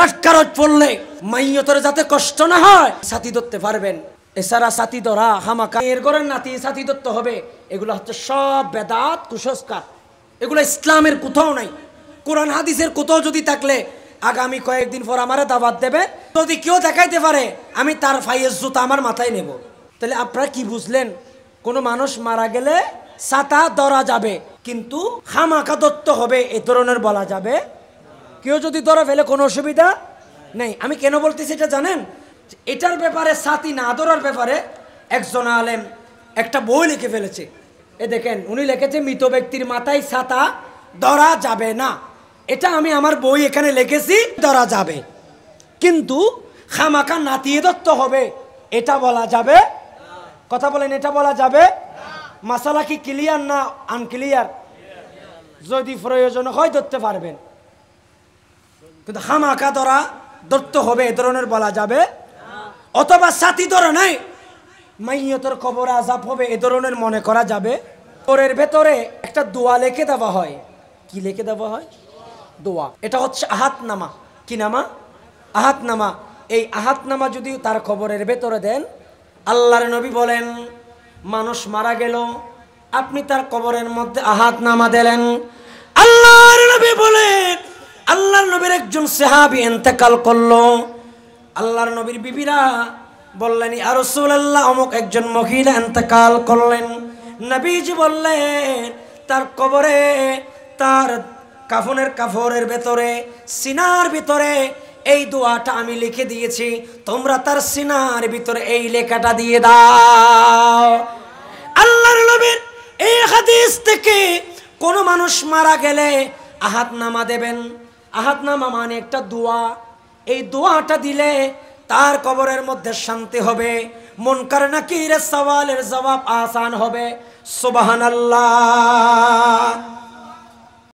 কাঠকারজ পড়লে মাইয়তরে যাতে কষ্ট না হয় ছাতি ধরতে পারবেন। এছাড়া ছাতি ধরা হামাকা এর ঘরের নাতি ছাতি ধরতে হবে, এগুলো হচ্ছে সব বেদাত কুসংস্কার। এগুলো ইসলামের কোথাও নাই, কোরআন হাদিসের কোথাও যদি থাকলে আগামী কয়েকদিন পর আমারে দাওয়াত দেবে। যদি কেউ দেখাইতে পারে আমি তার ফাইয়ের জুতা আমার মাথায় নেব। তাহলে আপনারা কি বুঝলেন? কোনো মানুষ মারা গেলে ছাতা ধরা যাবে, কিন্তু হামাকা ধরতে হবে এ ধরনের বলা যাবে। কেউ যদি ধরে ফেলে কোনো অসুবিধা নেই। আমি কেন বলতেছি এটা জানেন? এটার ব্যাপারে ছাতি না ধরার ব্যাপারে একজন আলেম একটা বই লিখে ফেলেছে। এ দেখেন, উনি লিখেছে মৃত ব্যক্তির মাথায় ছাতা ধরা যাবে না। এটা আমি আমার বই এখানে লিখেছি, ধরা যাবে, কিন্তু খামাকা নাতিয়ে ধরতে হবে এটা বলা যাবে। কথা বলেন, এটা বলা যাবে? মাসালা কি ক্লিয়ার না আনক্লিয়ার? যদি প্রয়োজন হয় ধরতে পারবেন, কিন্তু খামাকা ধরতে হবে এ ধরনের বলা যাবে। অথবা ছাতি ধরে নাই মাইয়তের কবরে আযাব হবে এ ধরনের মনে করা যাবে। কবরের ভেতরে একটা দোয়া লিখে দেওয়া হয়। কি লিখে দেওয়া হয়? দোয়া। এটা হচ্ছে আহাতনামা। কি নামা? আহাতনামা। এই আহাতনামা যদি তার কবরের ভেতরে দেন, আল্লাহর নবী বলেন মানুষ মারা গেল, আপনি তার কবরের মধ্যে আহাতনামা দিলেন, আল্লাহর নবী বলেন আল্লাহর নবীর একজন সাহাবী ইন্তেকাল করলো। আল্লাহর নবীর বিবিরা বললেন ইয়া রাসূলুল্লাহ, অমুক একজন মহিলা ইন্তেকাল করলেন। নবীজি বললেন তার কবরে, তার কাফনের ভেতরে, সিনার ভিতরে এই দোয়াটা আমি লিখে দিয়েছি, তোমরা তার সিনার ভিতরে এই লেখাটা দিয়ে দাও। আল্লাহর নবীর এই হাদিস থেকে কোন মানুষ মারা গেলে আহাতনামা দেবেন। আহাতনামা মানে একটা দোয়া। এই দোয়াটা দিলে তার কবরের মধ্যে শান্তি হবে, মুনকার নাকিরের সওয়ালের জবাব আসান হবে। সুবহানাল্লাহ।